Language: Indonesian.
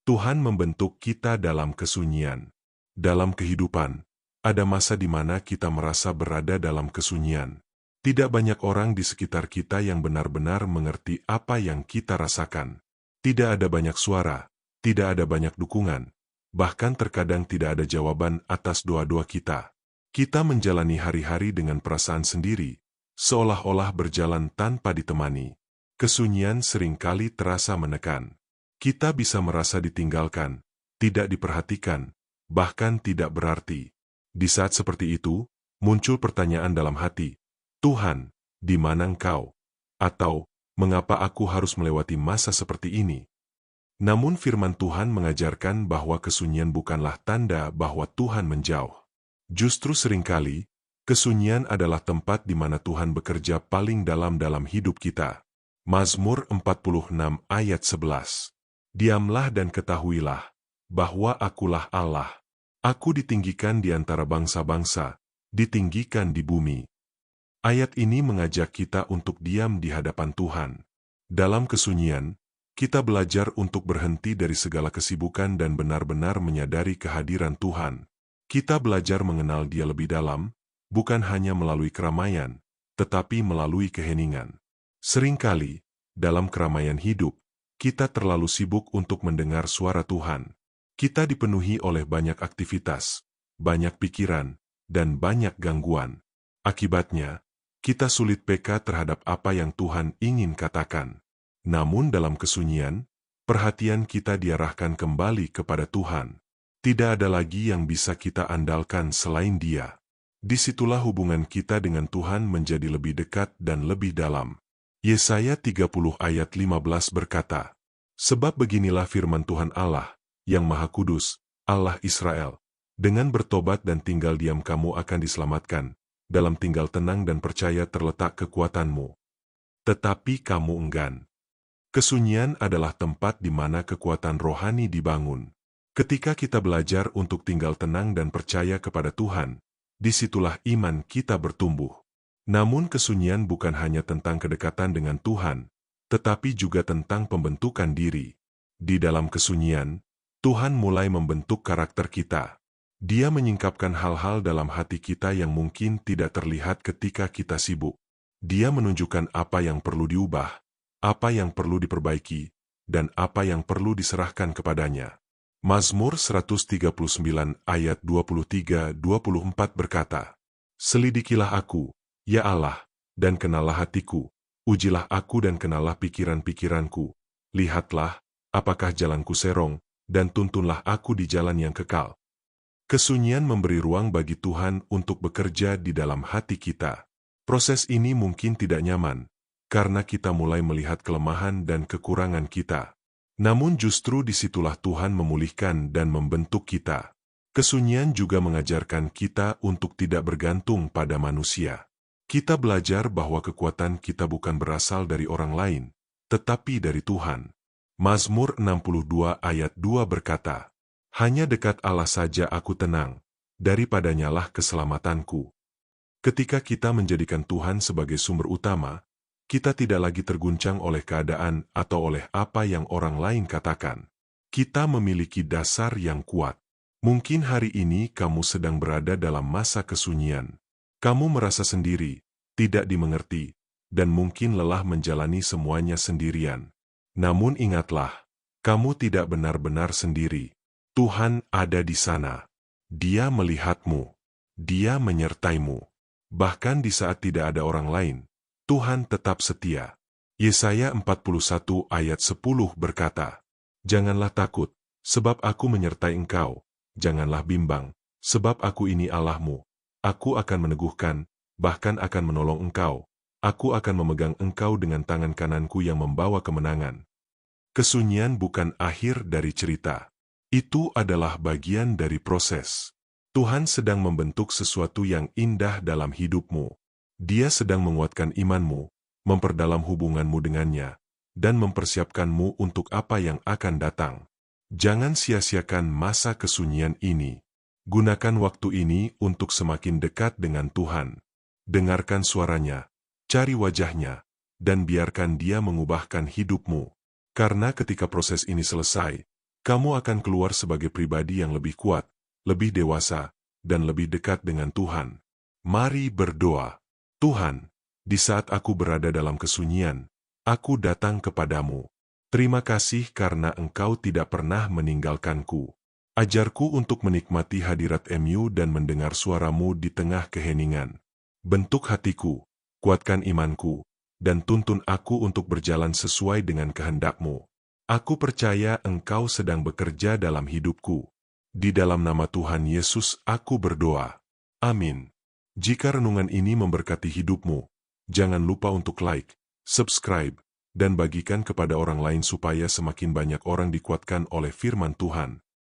Tuhan membentuk kita dalam kesunyian. Dalam kehidupan, ada masa di mana kita merasa berada dalam kesunyian. Tidak banyak orang di sekitar kita yang benar-benar mengerti apa yang kita rasakan. Tidak ada banyak suara, tidak ada banyak dukungan, bahkan terkadang tidak ada jawaban atas doa-doa kita. Kita menjalani hari-hari dengan perasaan sendiri, seolah-olah berjalan tanpa ditemani. Kesunyian seringkali terasa menekan. Kita bisa merasa ditinggalkan, tidak diperhatikan, bahkan tidak berarti. Di saat seperti itu, muncul pertanyaan dalam hati, Tuhan, di mana Engkau? Atau, mengapa aku harus melewati masa seperti ini? Namun firman Tuhan mengajarkan bahwa kesunyian bukanlah tanda bahwa Tuhan menjauh. Justru seringkali, kesunyian adalah tempat di mana Tuhan bekerja paling dalam hidup kita. Mazmur 46 ayat 11. Diamlah dan ketahuilah, bahwa akulah Allah. Aku ditinggikan di antara bangsa-bangsa, ditinggikan di bumi. Ayat ini mengajak kita untuk diam di hadapan Tuhan. Dalam kesunyian, kita belajar untuk berhenti dari segala kesibukan dan benar-benar menyadari kehadiran Tuhan. Kita belajar mengenal Dia lebih dalam, bukan hanya melalui keramaian, tetapi melalui keheningan. Seringkali, dalam keramaian hidup, kita terlalu sibuk untuk mendengar suara Tuhan. Kita dipenuhi oleh banyak aktivitas, banyak pikiran, dan banyak gangguan. Akibatnya, kita sulit peka terhadap apa yang Tuhan ingin katakan. Namun dalam kesunyian, perhatian kita diarahkan kembali kepada Tuhan. Tidak ada lagi yang bisa kita andalkan selain Dia. Disitulah hubungan kita dengan Tuhan menjadi lebih dekat dan lebih dalam. Yesaya 30 ayat 15 berkata, sebab beginilah firman Tuhan Allah, yang Maha Kudus, Allah Israel. Dengan bertobat dan tinggal diam kamu akan diselamatkan, dalam tinggal tenang dan percaya terletak kekuatanmu. Tetapi kamu enggan. Kesunyian adalah tempat di mana kekuatan rohani dibangun. Ketika kita belajar untuk tinggal tenang dan percaya kepada Tuhan, disitulah iman kita bertumbuh. Namun kesunyian bukan hanya tentang kedekatan dengan Tuhan, tetapi juga tentang pembentukan diri. Di dalam kesunyian, Tuhan mulai membentuk karakter kita. Dia menyingkapkan hal-hal dalam hati kita yang mungkin tidak terlihat ketika kita sibuk. Dia menunjukkan apa yang perlu diubah, apa yang perlu diperbaiki, dan apa yang perlu diserahkan kepadanya. Mazmur 139 ayat 23-24 berkata, selidikilah aku, ya Allah, dan kenallah hatiku, ujilah aku dan kenallah pikiran-pikiranku. Lihatlah, apakah jalanku serong, dan tuntunlah aku di jalan yang kekal. Kesunyian memberi ruang bagi Tuhan untuk bekerja di dalam hati kita. Proses ini mungkin tidak nyaman, karena kita mulai melihat kelemahan dan kekurangan kita. Namun justru disitulah Tuhan memulihkan dan membentuk kita. Kesunyian juga mengajarkan kita untuk tidak bergantung pada manusia. Kita belajar bahwa kekuatan kita bukan berasal dari orang lain, tetapi dari Tuhan. Mazmur 62 ayat 2 berkata, hanya dekat Allah saja aku tenang, daripadanyalah keselamatanku. Ketika kita menjadikan Tuhan sebagai sumber utama, kita tidak lagi terguncang oleh keadaan atau oleh apa yang orang lain katakan. Kita memiliki dasar yang kuat. Mungkin hari ini kamu sedang berada dalam masa kesunyian. Kamu merasa sendiri, tidak dimengerti, dan mungkin lelah menjalani semuanya sendirian. Namun ingatlah, kamu tidak benar-benar sendiri. Tuhan ada di sana. Dia melihatmu. Dia menyertaimu. Bahkan di saat tidak ada orang lain, Tuhan tetap setia. Yesaya 41 ayat 10 berkata, janganlah takut, sebab aku menyertai engkau. Janganlah bimbang, sebab aku ini Allahmu. Aku akan meneguhkan, bahkan akan menolong engkau. Aku akan memegang engkau dengan tangan kananku yang membawa kemenangan. Kesunyian bukan akhir dari cerita. Itu adalah bagian dari proses. Tuhan sedang membentuk sesuatu yang indah dalam hidupmu. Dia sedang menguatkan imanmu, memperdalam hubunganmu dengannya, dan mempersiapkanmu untuk apa yang akan datang. Jangan sia-siakan masa kesunyian ini. Gunakan waktu ini untuk semakin dekat dengan Tuhan. Dengarkan suaranya, cari wajahnya, dan biarkan Dia mengubahkan hidupmu. Karena ketika proses ini selesai, Kamu akan keluar sebagai pribadi yang lebih kuat, lebih dewasa, dan lebih dekat dengan Tuhan. Mari berdoa. Tuhan, di saat aku berada dalam kesunyian, aku datang kepadamu. Terima kasih karena Engkau tidak pernah meninggalkanku. Ajarku untuk menikmati hadirat MU dan mendengar suaramu di tengah keheningan. Bentuk hatiku, kuatkan imanku, dan tuntun aku untuk berjalan sesuai dengan kehendak-Mu. Aku percaya Engkau sedang bekerja dalam hidupku. Di dalam nama Tuhan Yesus aku berdoa. Amin. Jika renungan ini memberkati hidupmu, jangan lupa untuk like, subscribe, dan bagikan kepada orang lain supaya semakin banyak orang dikuatkan oleh firman Tuhan.